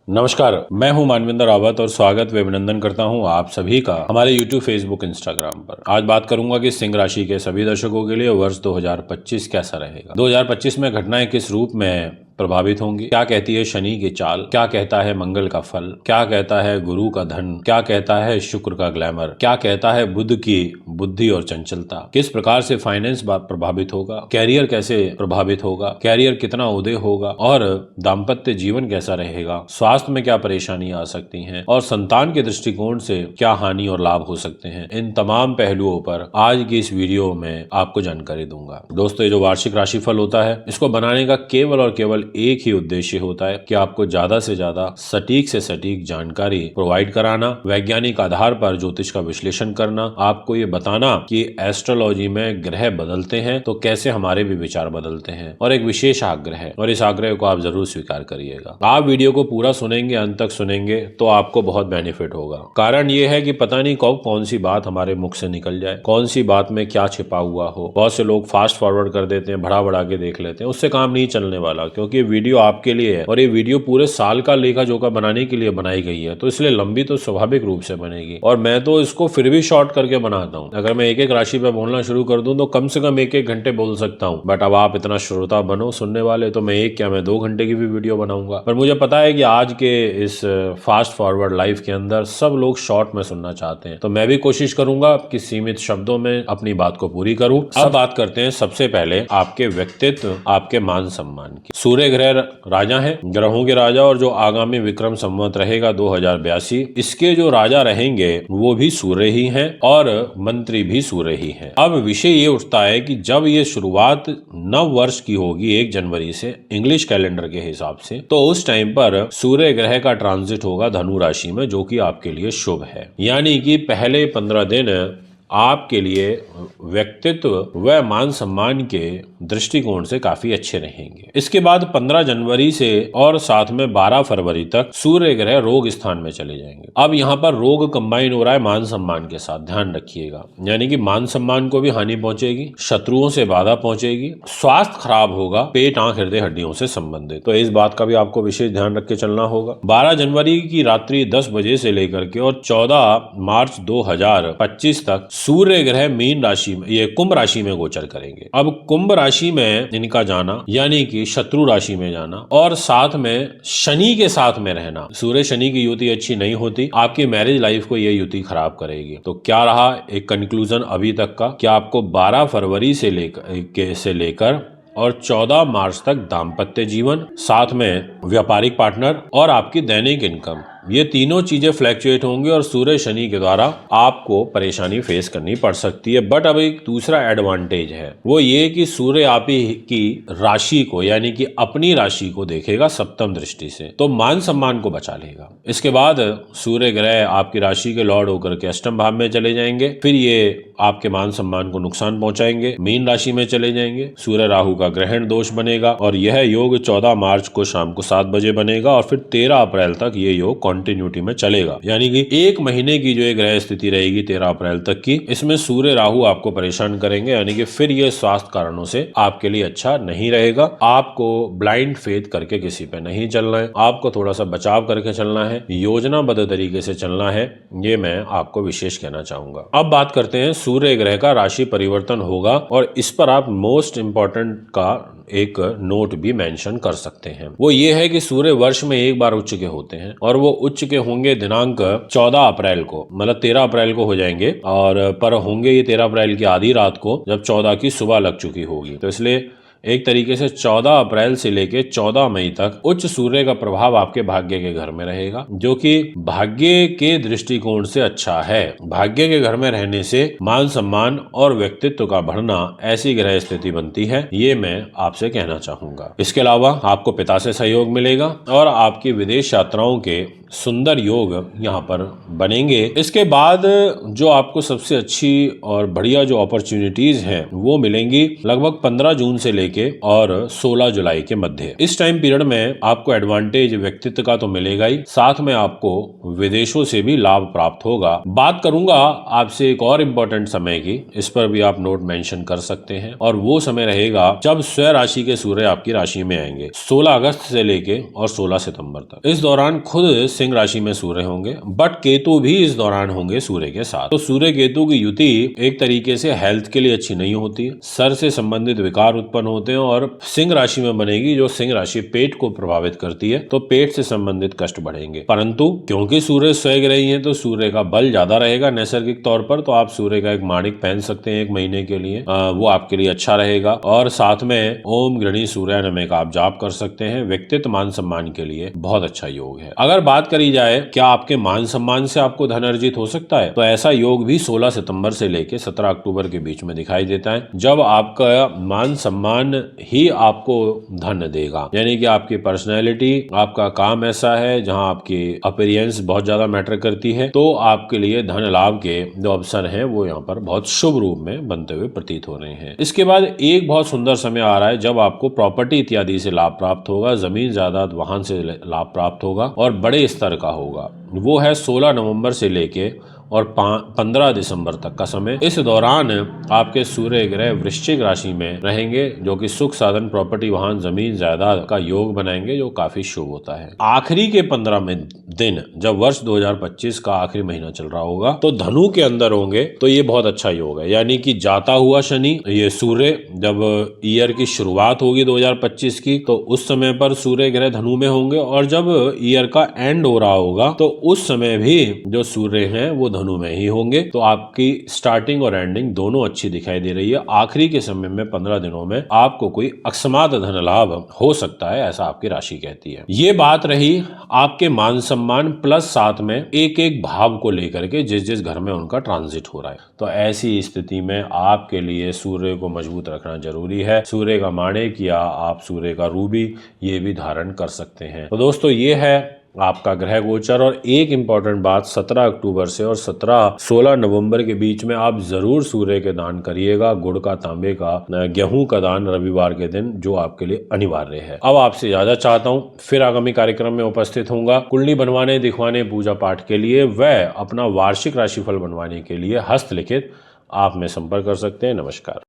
नमस्कार, मैं हूं मानविंदर रावत और स्वागत व अभिनंदन करता हूं आप सभी का हमारे YouTube, Facebook, Instagram पर। आज बात करूंगा कि सिंह राशि के सभी दर्शकों के लिए वर्ष 2025 कैसा रहेगा। 2025 में घटनाएं किस रूप में प्रभावित होंगी, क्या कहती है शनि की चाल, क्या कहता है मंगल का फल, क्या कहता है गुरु का धन, क्या कहता है शुक्र का ग्लैमर, क्या कहता है बुध की बुद्धि और चंचलता, किस प्रकार से फाइनेंस प्रभावित होगा, कैरियर कैसे प्रभावित होगा, कैरियर कितना उदय होगा और दाम्पत्य जीवन कैसा रहेगा, स्वास्थ्य में क्या परेशानी आ सकती है और संतान के दृष्टिकोण से क्या हानि और लाभ हो सकते हैं। इन तमाम पहलुओं पर आज की इस वीडियो में आपको जानकारी दूंगा। दोस्तों, ये जो वार्षिक राशिफल होता है, इसको बनाने का केवल और केवल एक ही उद्देश्य होता है कि आपको ज्यादा से ज्यादा सटीक से सटीक जानकारी प्रोवाइड कराना, वैज्ञानिक आधार पर ज्योतिष का विश्लेषण करना, आपको ये बताना कि एस्ट्रोलॉजी में ग्रह बदलते हैं तो कैसे हमारे भी विचार बदलते हैं, और एक विशेष आग्रह है और इस आग्रह को आप जरूर स्वीकार करिएगा। आप वीडियो को पूरा सुनेंगे, अंत तक सुनेंगे तो आपको बहुत बेनिफिट होगा। कारण ये है कि पता नहीं कब कौन सी बात हमारे मुख से निकल जाए, कौन सी बात में क्या छिपा हुआ हो। बहुत से लोग फास्ट फॉरवर्ड कर देते हैं, बढ़ा बढ़ा के देख लेते हैं, उससे काम नहीं चलने वाला, क्योंकि ये वीडियो आपके लिए है और ये वीडियो पूरे साल का लेखा जोखा बनाने के लिए बनाई गई है, तो इसलिए लंबी तो स्वाभाविक रूप से बनेगी। और मैं तो इसको फिर भी शॉर्ट करके बनाता हूँ। अगर मैं एक एक राशि पे बोलना शुरू कर दूं तो कम से कम एक एक घंटे बोल सकता हूँ, बट अब आप इतना श्रोता बनो सुनने वाले, तो मैं एक क्या मैं 2 घंटे की भी वीडियो बनाऊंगा। पर मुझे पता है कि आज के इस फास्ट फॉरवर्ड लाइफ के अंदर सब लोग शॉर्ट में सुनना चाहते हैं, तो मैं भी कोशिश करूंगा कि सीमित शब्दों में अपनी बात को पूरी करूं। अब बात करते हैं सबसे पहले आपके व्यक्तित्व, आपके मान सम्मान की। सूर्य ग्रह राजा है, ग्रहों के राजा, और जो आगामी विक्रम संवत रहेगा 2082, इसके जो राजा रहेंगे वो भी सूर्य ही हैं और मंत्री भी सूर्य ही हैं। अब विषय ये उठता है कि जब ये शुरुआत नव वर्ष की होगी 1 जनवरी से इंग्लिश कैलेंडर के हिसाब से, तो उस टाइम पर सूर्य ग्रह का ट्रांजिट होगा धनु राशि में, जो कि आपके लिए शुभ है। यानी कि पहले 15 दिन आपके लिए व्यक्तित्व व मान सम्मान के दृष्टिकोण से काफी अच्छे रहेंगे। इसके बाद 15 जनवरी से और साथ में 12 फरवरी तक सूर्य ग्रह रोग स्थान में चले जाएंगे। अब यहाँ पर रोग कंबाइन हो रहा है मान सम्मान के साथ, ध्यान रखिएगा। यानी कि मान सम्मान को भी हानि पहुंचेगी, शत्रुओं से बाधा पहुंचेगी, स्वास्थ्य खराब होगा, पेट, आंख, हृदय, हड्डियों से संबंधित, तो इस बात का भी आपको विशेष ध्यान रख के चलना होगा। 12 जनवरी की रात्रि 10 बजे से लेकर के और 14 मार्च 2025 तक सूर्य ग्रह मीन राशि में, ये कुंभ राशि में गोचर करेंगे। अब कुंभ राशि में इनका जाना यानी कि शत्रु राशि में जाना और साथ में शनि के साथ में रहना, सूर्य शनि की युति अच्छी नहीं होती, आपकी मैरिज लाइफ को ये युति खराब करेगी। तो क्या रहा एक कंक्लूजन अभी तक का, कि आपको 12 फरवरी से लेकर और 14 मार्च तक दाम्पत्य जीवन, साथ में व्यापारिक पार्टनर और आपकी दैनिक इनकम, ये तीनों चीजें फ्लैक्चुएट होंगी और सूर्य शनि के द्वारा आपको परेशानी फेस करनी पड़ सकती है। बट अब एक दूसरा एडवांटेज है, वो ये कि सूर्य आप ही की राशि को यानी कि अपनी राशि को देखेगा सप्तम दृष्टि से, तो मान सम्मान को बचा लेगा। इसके बाद सूर्य ग्रह आपकी राशि के लॉर्ड होकर के अष्टम भाव में चले जाएंगे, फिर ये आपके मान सम्मान को नुकसान पहुंचाएंगे, मीन राशि में चले जाएंगे, सूर्य राहु का ग्रहण दोष बनेगा और यह योग 14 मार्च को शाम को 7 बजे बनेगा और फिर 13 अप्रैल तक ये योग कंटिन्यूटी में चलेगा। यानी कि 1 महीने की जो ये ग्रह स्थिति रहेगी 13 अप्रैल तक की, इसमें सूर्य राहु आपको परेशान करेंगे। यानी कि फिर ये स्वास्थ्य कारणों से आपके लिए अच्छा नहीं रहेगा। आपको ब्लाइंड फेथ करके किसी पे नहीं चलना है, आपको थोड़ा सा बचाव करके चलना है, योजनाबद्ध तरीके से चलना है, ये मैं आपको विशेष कहना चाहूंगा। अब बात करते हैं सूर्य ग्रह का राशि परिवर्तन होगा और इस पर आप मोस्ट इंपॉर्टेंट का एक नोट भी मेंशन कर सकते हैं। वो ये है कि सूर्य वर्ष में एक बार उच्च के होते हैं और वो उच्च के होंगे दिनांक 14 अप्रैल को, मतलब 13 अप्रैल को हो जाएंगे, और पर होंगे ये 13 अप्रैल की आधी रात को, जब 14 की सुबह लग चुकी होगी। तो इसलिए एक तरीके से 14 अप्रैल से लेके 14 मई तक उच्च सूर्य का प्रभाव आपके भाग्य के घर में रहेगा, जो कि भाग्य के दृष्टिकोण से अच्छा है। भाग्य के घर में रहने से मान सम्मान और व्यक्तित्व का बढ़ना, ऐसी ग्रह स्थिति बनती है, ये मैं आपसे कहना चाहूंगा। इसके अलावा आपको पिता से सहयोग मिलेगा और आपकी विदेश यात्राओं के सुंदर योग यहाँ पर बनेंगे। इसके बाद जो आपको सबसे अच्छी और बढ़िया जो अपॉर्चुनिटीज हैं वो मिलेंगी लगभग 15 जून से लेके और 16 जुलाई के मध्य। इस टाइम पीरियड में आपको एडवांटेज व्यक्तित्व का तो मिलेगा ही, साथ में आपको विदेशों से भी लाभ प्राप्त होगा। बात करूंगा आपसे एक और इम्पोर्टेंट समय की, इस पर भी आप नोट मेंशन कर सकते हैं, और वो समय रहेगा जब स्वयं राशि के सूर्य आपकी राशि में आएंगे 16 अगस्त से लेके और 16 सितंबर तक। इस दौरान खुद सिंह राशि में सूर्य होंगे, बट केतु भी इस दौरान होंगे सूर्य के साथ। तो सूर्य केतु की युति एक तरीके से हेल्थ के लिए अच्छी नहीं होती, सर से संबंधित विकार उत्पन्न होते हैं, और सिंह राशि में बनेगी जो सिंह राशि पेट को प्रभावित करती है, तो पेट से संबंधित कष्ट बढ़ेंगे। परंतु क्योंकि सूर्य स्वयं रही है तो सूर्य का बल ज्यादा रहेगा नैसर्गिक तौर पर, तो आप सूर्य का एक माणिक पहन सकते हैं 1 महीने के लिए, वो आपके लिए अच्छा रहेगा। और साथ में ओम गृणी सूर्य नमः का आप जाप कर सकते हैं, व्यक्तित्व मान सम्मान के लिए बहुत अच्छा योग है। अगर बात करी जाए क्या आपके मान सम्मान से आपको धन अर्जित हो सकता है, तो ऐसा योग भी 16 सितंबर से लेके 17 अक्टूबर के बीच में दिखाई देता है, जब आपका मान सम्मान ही आपको धन देगा। यानी कि आपकी पर्सनैलिटी, आपका काम ऐसा है जहां आपकी अपीयरेंस बहुत ज्यादा मैटर करती है, तो आपके लिए धन लाभ के जो अवसर हैं वो यहाँ पर बहुत शुभ रूप में बनते हुए प्रतीत हो रहे हैं। इसके बाद एक बहुत सुंदर समय आ रहा है जब आपको प्रॉपर्टी इत्यादि से लाभ प्राप्त होगा, जमीन जायदाद वाहन से लाभ प्राप्त होगा और बड़े स्तर का होगा। वो है 16 नवंबर से लेके और 15 दिसंबर तक का समय। इस दौरान आपके सूर्य ग्रह वृश्चिक राशि में रहेंगे, जो कि सुख साधन, प्रॉपर्टी, वाहन, जमीन जायदाद का योग बनाएंगे, जो काफी शुभ होता है। आखिरी के 15 दिन जब वर्ष 2025 का आखिरी महीना चल रहा होगा तो धनु के अंदर होंगे, तो ये बहुत अच्छा योग है। यानी कि जाता हुआ शनि, ये सूर्य जब ईयर की शुरुआत होगी 2025 की, तो उस समय पर सूर्य ग्रह धनु में होंगे, और जब ईयर का एंड हो रहा होगा तो उस समय भी जो सूर्य है वो धनु में ही होंगे। तो आपकी स्टार्टिंग और एंडिंग दोनों अच्छी दिखाई दे रही है। आखिरी के समय में 15 दिनों में आपको कोई अकस्मात धन लाभ हो सकता है, ऐसा आपकी राशि कहती है। ये बात रही आपके मान सम्मान प्लस साथ में एक एक भाव को लेकर के जिस जिस घर में उनका ट्रांजिट हो रहा है। तो ऐसी स्थिति में आपके लिए सूर्य को मजबूत रखना जरूरी है। सूर्य का माणिक या आप सूर्य का रूबी ये भी धारण कर सकते हैं। तो दोस्तों ये है आपका ग्रह गोचर। और एक इम्पॉर्टेंट बात, 17 अक्टूबर से और 16 नवंबर के बीच में आप जरूर सूर्य के दान करिएगा, गुड़ का, तांबे का, गेहूं का दान रविवार के दिन, जो आपके लिए अनिवार्य है। अब आपसे इजाजत चाहता हूं, फिर आगामी कार्यक्रम में उपस्थित होऊंगा। कुंडली बनवाने, दिखवाने, पूजा पाठ के लिए व अपना वार्षिक राशिफल बनवाने के लिए हस्तलिखित आप में संपर्क कर सकते हैं। नमस्कार।